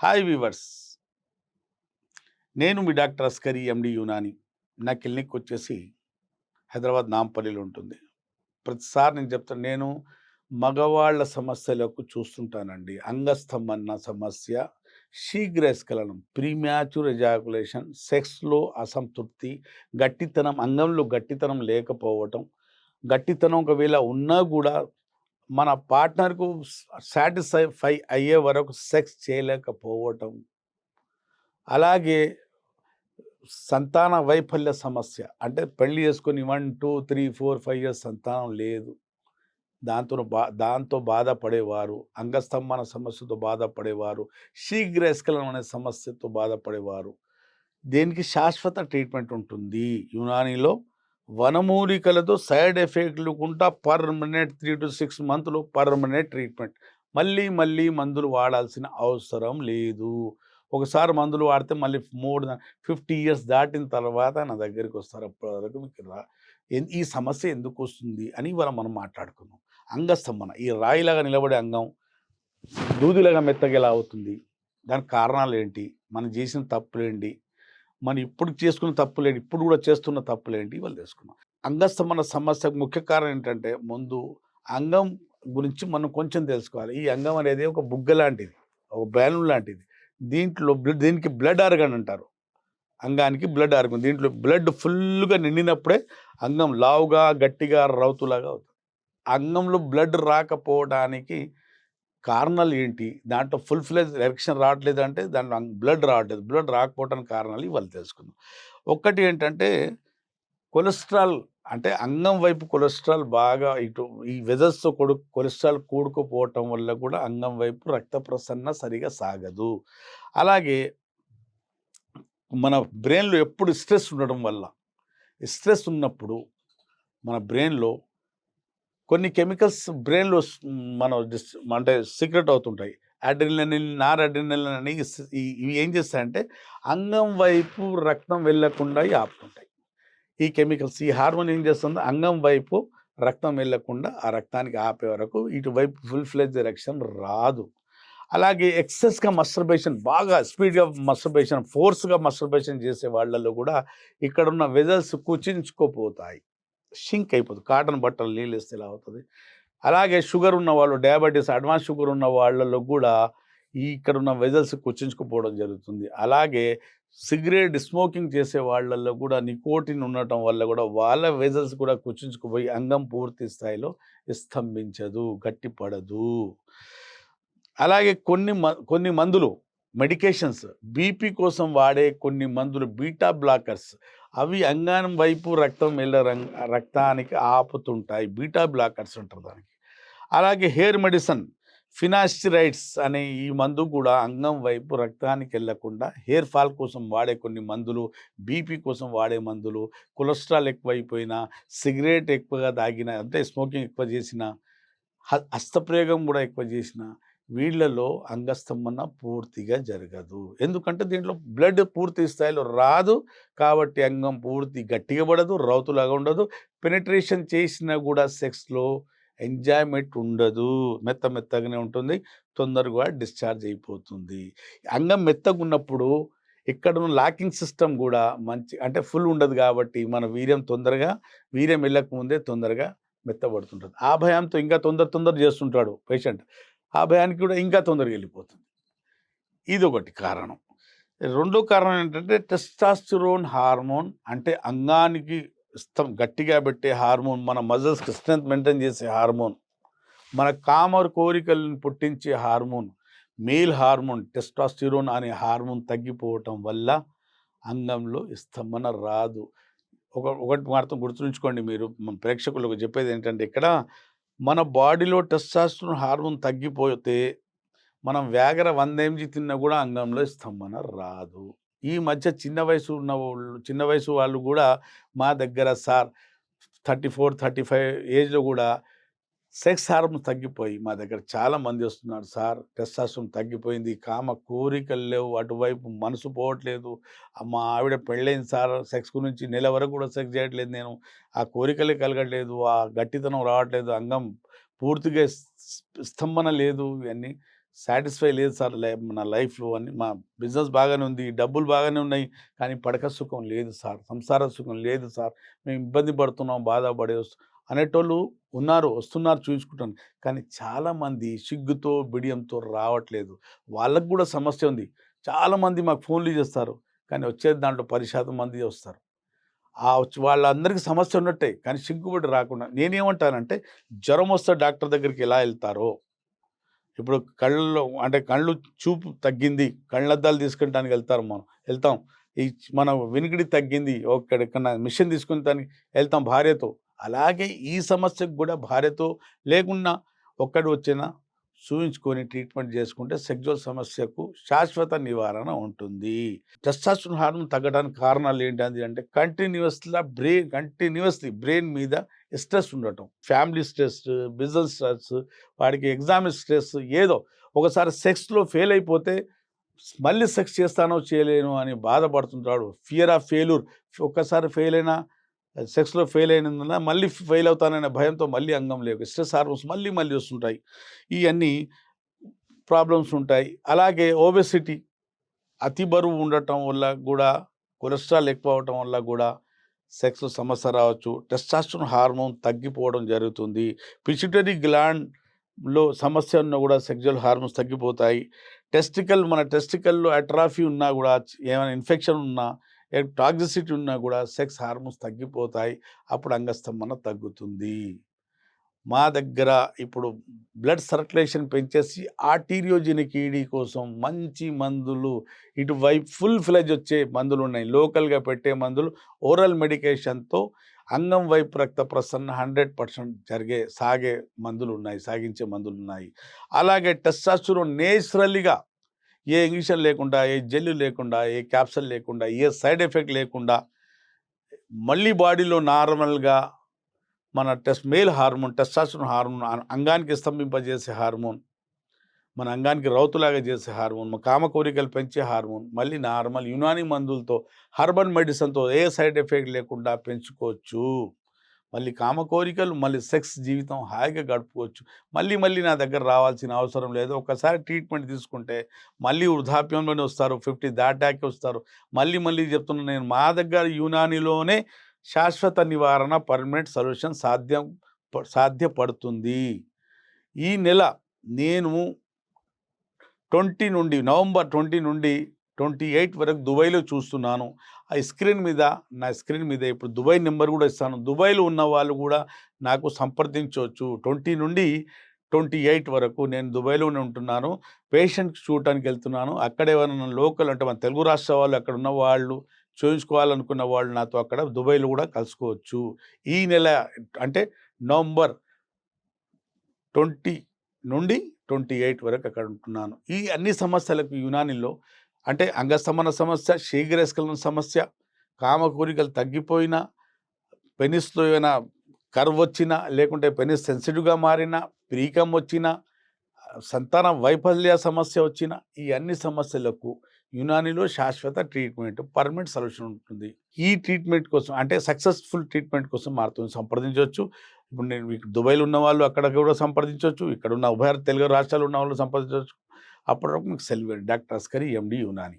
Hi weavers, నేను మీ doctor Askari ఎండి యునాని. నా clinic వచ్చేసి హైదరాబాద్ నాంపల్లిలో ఉంటుంది. ప్రతిసారి నేను చెప్తాను, నేను మగవాళ్ళ సమస్యలకు చూస్తుంటానండి. అంగస్తంభన సమస్య, శీఘ్రస్ఖలనం, ప్రీమ్యాచ్యూర్ ఎజాకులేషన్, సెక్స్లో అసంతృప్తి, గట్టితనం, అంగంలో గట్టితనం లేకపోవటం, గట్టితనం ఒకవేళ ఉన్నా కూడా మన పార్ట్నర్కు సాటిస్ఫై అయ్యే వరకు సెక్స్ చేయలేకపోవటం, అలాగే సంతాన వైఫల్య సమస్య. అంటే పెళ్లి చేసుకొని 1, 2, 3, 4, 5 ఇయర్స్ సంతానం లేదు. దాంతో బాధపడేవారు, అంగస్తంభన సమస్యతో బాధపడేవారు, శీఘ్ర ఎస్కలనం అనే సమస్యతో బాధపడేవారు. దీనికి శాశ్వత ట్రీట్మెంట్ ఉంటుంది. యునానీలో వనమూలికలతో సైడ్ ఎఫెక్ట్లు లేకుండా పర్మనెంట్ 3 to 6 మంత్లు పర్మనెంట్ ట్రీట్మెంట్. మళ్ళీ మళ్ళీ మందులు వాడాల్సిన అవసరం లేదు. ఒకసారి మందులు వాడితే మళ్ళీ మోర్ దాన్ 50 ఇయర్స్ దాటిన తర్వాత నా దగ్గరికి వస్తారు. అప్పటి వరకు మీకు ఈ సమస్య ఎందుకు వస్తుంది అని ఇవాళ మనం మాట్లాడుకుందాం. అంగస్తంభన, ఈ రాయిలాగా నిలబడే అంగం దూదిలాగా మెత్తగా ఎలా అవుతుంది? దానికి కారణాలు ఏంటి? మనం చేసిన తప్పులేంటి? మనం ఇప్పుడు చేసుకున్న తప్పులేంటి? ఇప్పుడు కూడా చేస్తున్న తప్పులేంటి? ఇవాళ తెలుసుకుందాం. అంగస్తంభన సమస్యకు ముఖ్య కారణం ఏంటంటే, ముందు అంగం గురించి మనం కొంచెం తెలుసుకోవాలి. ఈ అంగం అనేది ఒక బుగ్గ లాంటిది, ఒక బ్యాలూన్ లాంటిది. దీనికి బ్లడ్ ఆర్గన్ అంటారు. అంగానికి బ్లడ్ ఆర్గన్. దీంట్లో బ్లడ్ ఫుల్గా నిండినప్పుడే అంగం లావుగా, గట్టిగా, రౌతులాగా అవుతుంది. అంగంలో బ్లడ్ రాకపోవడానికి కారణాలు ఏంటి? దాంట్లో ఫుల్ ఫ్లెజ్ ఎరెక్షన్ రావట్లేదు అంటే దాంట్లో బ్లడ్ రావట్లేదు. బ్లడ్ రాకపోవడానికి కారణాలు ఇవాళ తెలుసుకుందాం. ఒక్కటి ఏంటంటే కొలెస్ట్రాల్, అంటే అంగం వైపు కొలెస్ట్రాల్ బాగా ఇటు ఈ వెజల్స్తో కొలెస్ట్రాల్ కూడుకుపోవటం వల్ల కూడా అంగం వైపు రక్త ప్రసరణ సరిగా సాగదు. అలాగే మన బ్రెయిన్లో ఎప్పుడు స్ట్రెస్ ఉండడం వల్ల, స్ట్రెస్ ఉన్నప్పుడు మన బ్రెయిన్లో కొన్ని కెమికల్స్ బ్రెయిన్లో అంటే సీక్రెట్ అవుతుంటాయి. అడ్రినలిన్, నార్ అడ్రినలిన్ అని ఇవి ఏం చేస్తాయంటే అంగం వైపు రక్తం వెళ్ళకుండా ఆపుతుంటాయి. ఈ కెమికల్స్, ఈ హార్మోన్ ఏం చేస్తుంది, అంగం వైపు రక్తం వెళ్ళకుండా ఆ రక్తానికి ఆపే వరకు ఇటువైపు ఫుల్ ఫ్లెజ్ ఎరెక్షన్ రాదు. అలాగే ఎక్సెస్గా మస్టర్బేషన్, బాగా స్పీడ్గా మస్టర్బేషన్, ఫోర్స్గా మస్టర్బేషన్ చేసే వాళ్ళల్లో కూడా ఇక్కడున్న వెజల్స్ కుచించుకోపోతాయి, షింక్ అయిపోతుంది. కాటన్ బట్టలు నీళ్ళు వేస్తే ఎలా అవుతుంది. అలాగే షుగర్ ఉన్న వాళ్ళు, డయాబెటీస్, అడ్వాన్స్ షుగర్ ఉన్న వాళ్ళలో కూడా ఇక్కడ ఉన్న వెజల్స్ కుచించుకుపోవడం జరుగుతుంది. అలాగే సిగరెట్ స్మోకింగ్ చేసే వాళ్ళల్లో కూడా నికోటిన్ ఉండటం వల్ల కూడా వాళ్ళ వెజల్స్ కూడా కుచించుకుపోయి అంగం పూర్తి స్థాయిలో స్తంభించదు, గట్టిపడదు. అలాగే కొన్ని మందులు, మెడికేషన్స్, బీపీ కోసం వాడే కొన్ని మందులు, బీటా బ్లాకర్స్, అవి అంగానం వైపు రక్తం వెళ్ళే రక్తానికి ఆపుతుంటాయి. బీటా బ్లాకర్స్ ఉంటారు దానికి. అలాగే హెయిర్ మెడిసిన్, ఫినాస్టిరైడ్స్ అనే ఈ మందు కూడా అంగం వైపు రక్తానికి వెళ్ళకుండా హెయిర్ ఫాల్ కోసం వాడే కొన్ని మందులు, బీపీ కోసం వాడే మందులు, కొలెస్ట్రాల్ ఎక్కువైపోయినా, సిగరెట్ ఎక్కువగా తాగిన, అంటే స్మోకింగ్ ఎక్కువ చేసిన, హస్తప్రయోగం కూడా ఎక్కువ చేసిన వీళ్ళలో అంగస్తంభన పూర్తిగా జరగదు. ఎందుకంటే దీంట్లో బ్లడ్ పూర్తి స్థాయిలో రాదు కాబట్టి అంగం పూర్తి గట్టిగా పడదు, రౌతులాగా ఉండదు. పెనిట్రేషన్ చేసినా కూడా సెక్స్లో ఎంజాయ్మెంట్ ఉండదు, మెత్తగానే ఉంటుంది, తొందరగా డిశ్చార్జ్ అయిపోతుంది. అంగం మెత్తగా ఉన్నప్పుడు ఇక్కడ ఉన్న లాకింగ్ సిస్టమ్ కూడా అంటే ఫుల్ ఉండదు కాబట్టి మన వీర్యం వెళ్ళకముందే తొందరగా మెత్తబడుతుంటుంది. ఆ భయంతో ఇంకా తొందర చేస్తుంటాడు పేషెంట్. ఆ భయానికి కూడా ఇంకా తొందరగా వెళ్ళిపోతుంది. ఇది ఒకటి కారణం. రెండో కారణం ఏంటంటే టెస్టాస్టెరోన్ హార్మోన్, అంటే అంగానికి గట్టిగా పెట్టే హార్మోన్, మన మజిల్స్కి స్ట్రెంత్ మెయింటైన్ చేసే హార్మోన్, మన కోరికలను పుట్టించే హార్మోన్, మేల్ హార్మోన్ టెస్టాస్టెరోన్ అనే హార్మోన్ తగ్గిపోవటం వల్ల అంగంలో స్తంభన రాదు. ఒకటి మాత్రం గుర్తుంచుకోండి, మీరు ప్రేక్షకులకు చెప్పేది ఏంటంటే, ఇక్కడ మన బాడీలో టెస్టాస్టెరోన్ హార్మోన్ తగ్గిపోతే మనం వేగర 100 mg తిన్నా కూడా అంగంలో స్తంభన రాదు. ఈ మధ్య చిన్న వయసు వాళ్ళు కూడా మా దగ్గర సార్ 34, 35 ఏజ్లో కూడా సెక్స్ హార్మోన్ తగ్గిపోయి మా దగ్గర చాలా మంది వస్తున్నారు. సార్ టెస్టాస్టెరోన్ తగ్గిపోయింది, కామ కోరికలు లేవు, అటువైపు మనసు పోవట్లేదు, మా ఆవిడ పెళ్ళైంది సార్, సెక్స్ గురించి నెల వరకు కూడా సెక్స్ చేయట్లేదు, నేను ఆ కోరికలే కలగట్లేదు, ఆ గట్టితనం రావట్లేదు, అంగం పూర్తిగా స్తంభన లేదు, ఇవన్నీ సాటిస్ఫై లేదు సార్ నా లైఫ్‌లో అని మా బిజినెస్ బాగానే ఉంది, డబ్బులు బాగానే ఉన్నాయి. కానీ పడక సుఖం లేదు సార్, సంసార సుఖం లేదు సార్. మేము ఇబ్బంది పడుతున్నాం, బాధపడే అనేటోళ్ళు ఉన్నారు, వస్తున్నారు చూయించుకుంటాను. కానీ చాలామంది సిగ్గుతో, బిడియంతో రావట్లేదు. వాళ్ళకి కూడా సమస్య ఉంది. చాలామంది మాకు ఫోన్‌లు చేస్తారు. కానీ వచ్చేది దాంట్లో 10% మంది వస్తారు. వాళ్ళందరికీ సమస్య ఉన్నట్టే. కానీ సిగ్గుబడి రాకుండా నేనేమంటానంటే, జ్వరం వస్తే డాక్టర్ దగ్గరికి ఎలా ఎళ్తారో, ఇప్పుడు కళ్ళలో అంటే కళ్ళు చూపు తగ్గింది, కళ్ళద్దాలు తీసుకుంటానికి వెళ్తాం. ఈ మన వినికిడి తగ్గింది, ఎక్కడెక్కడన్నా మిషన్ తీసుకుంటానికి వెళ్తాం భార్యతో. అలాగే ఈ సమస్యకు కూడా భార్యతో లేకున్నా ఒక్కడు వచ్చినా చూయించుకొని ట్రీట్మెంట్ చేసుకుంటే సెక్సువల్ సమస్యకు శాశ్వత నివారణ ఉంటుంది. టెస్టోస్టెరాన్ హార్మోన్ తగ్గడానికి కారణాలు ఏంటి అంటే కంటిన్యూస్లీ బ్రెయిన్ మీద స్ట్రెస్ ఉండటం, ఫ్యామిలీ స్ట్రెస్, బిజినెస్ స్ట్రెస్, వాడికి ఎగ్జామ్ స్ట్రెస్, ఏదో ఒకసారి సెక్స్లో ఫెయిల్ అయిపోతే మళ్ళీ సెక్స్ చేస్తానో చేయలేను అని బాధపడుతుంటాడు. ఫియర్ ఆఫ్ ఫెయిల్యూర్, ఒక్కసారి ఫెయిల్ అయినా సెక్స్లో ఫెయిల్ అయినందున మళ్ళీ ఫెయిల్ అవుతాననే భయంతో మళ్ళీ అంగం లేవు, స్ట్రెస్ హార్మోన్స్ మళ్ళీ మళ్ళీ వస్తుంటాయి. ఇవన్నీ ప్రాబ్లమ్స్ ఉంటాయి. అలాగే ఓబెసిటీ, అతి బరువు ఉండటం వల్ల కూడా, కొలెస్ట్రాల్ ఎక్కువ అవటం వల్ల కూడా సెక్స్ సమస్య రావచ్చు. టెస్టోస్టెరాన్ హార్మోన్ తగ్గిపోవడం జరుగుతుంది. పిట్యూటరీ గ్లాండ్లో సమస్య ఉన్నా కూడా సెక్సువల్ హార్మోన్స్ తగ్గిపోతాయి. మన టెస్టికల్లో అట్రాఫీ ఉన్నా కూడా, ఏమైనా ఇన్ఫెక్షన్ ఉన్నా, టాక్సిసిటీ ఉన్నా కూడా సెక్స్ హార్మోన్స్ తగ్గిపోతాయి. అప్పుడు అంగస్తంభన తగ్గుతుంది. మా దగ్గర ఇప్పుడు బ్లడ్ సర్క్యులేషన్ పెంచేసి ఆర్టీరియోజెనిక్ ఈడీ కోసం మంచి మందులు, ఇటువైపు ఫుల్ ఫ్లెజ్ వచ్చే మందులు ఉన్నాయి. లోకల్గా పెట్టే మందులు, ఓరల్ మెడికేషన్తో అంగం వైపు రక్త ప్రసరణ 100% సాగించే మందులు ఉన్నాయి. అలాగే టెస్టోస్టెరాన్ నేచురల్గా ఏ ఇంజెక్షన్ లేకుండా, ఏ జెల్ లేకుండా, ఏ క్యాప్సూల్ లేకుండా, ఏ సైడ్ ఎఫెక్ట్ లేకుండా మళ్ళీ బాడీలో నార్మల్గా మన మేల్ హార్మోన్ టెస్టోస్టెరాన్ హార్మోన్, అంగానికి స్తంభింపజేసే హార్మోన్, మన అంగానికి రౌతులాగా చేసే హార్మోన్, కామ కోరికలు పెంచే హార్మోన్ మళ్ళీ నార్మల్ యునాని మందులతో, హర్బల్ మెడిసిన్తో ఏ సైడ్ ఎఫెక్ట్ లేకుండా పెంచుకోవచ్చు. మళ్ళీ కామ కోరికలు, మళ్ళీ సెక్స్ జీవితం హాయిగా గడుపుకోవచ్చు. మళ్ళీ నా దగ్గర రావాల్సిన అవసరం లేదు. ఒక్కసారి ట్రీట్మెంట్ తీసుకుంటే మళ్ళీ వృద్ధాప్యంలోనే వస్తారు, 50 దాటాకే వస్తారు. మళ్ళీ చెప్తున్నాను నేను, మా దగ్గర యునానిలోనే శాశ్వత నివారణ, పర్మనెంట్ సొల్యూషన్ సాధ్యపడుతుంది. ఈ నెల నేను నవంబర్ 20 నుండి 28 వరకు దుబాయ్లో చూస్తున్నాను. నా స్క్రీన్ మీద ఇప్పుడు దుబాయ్ నెంబర్ కూడా ఇస్తాను. దుబాయ్లో ఉన్న వాళ్ళు కూడా నాకు సంప్రదించవచ్చు. 20 నుండి 28 వరకు నేను దుబాయ్లోనే ఉంటున్నాను. పేషెంట్కి చూడటానికి వెళ్తున్నాను. అక్కడ ఎవరైనా లోకల్ అంటే మన తెలుగు రాష్ట్ర వాళ్ళు, అక్కడ ఉన్న వాళ్ళు, చూయించుకోవాలనుకున్న వాళ్ళు నాతో అక్కడ దుబాయ్లో కూడా కలుసుకోవచ్చు. ఈ నెల అంటే నవంబర్ 20 నుండి 28 వరకు అక్కడ ఉంటున్నాను. ఈ అన్ని సమస్యలకు యునానిలో అంటే అంగస్తంభన సమస్య, శీఘ్రస్ఖలన సమస్య, కామ కోరికలు తగ్గిపోయినా, పెనిస్లో ఏమైనా కర్వ్ వచ్చినా, లేకుంటే పెనిస్ సెన్సిటివ్గా మారినా, ప్రీకం వచ్చినా, సంతాన వైఫల్య సమస్య వచ్చినా, ఈ అన్ని సమస్యలకు యునానిలో శాశ్వత ట్రీట్మెంట్, పర్మనెంట్ సొల్యూషన్ ఉంటుంది. ఈ ట్రీట్మెంట్ కోసం అంటే సక్సెస్ఫుల్ ట్రీట్మెంట్ కోసం మాతో సంప్రదించవచ్చు. ఇప్పుడు నేను మీకు దుబాయ్లో ఉన్న వాళ్ళు అక్కడ కూడా సంప్రదించవచ్చు, ఇక్కడ ఉన్న ఉభయ తెలుగు రాష్ట్రాలు ఉన్న వాళ్ళు సంప్రదించవచ్చు. అప్పటివరకు మీకు సెలవు. డాక్టర్ అస్కరి, ఎండి, యునాని.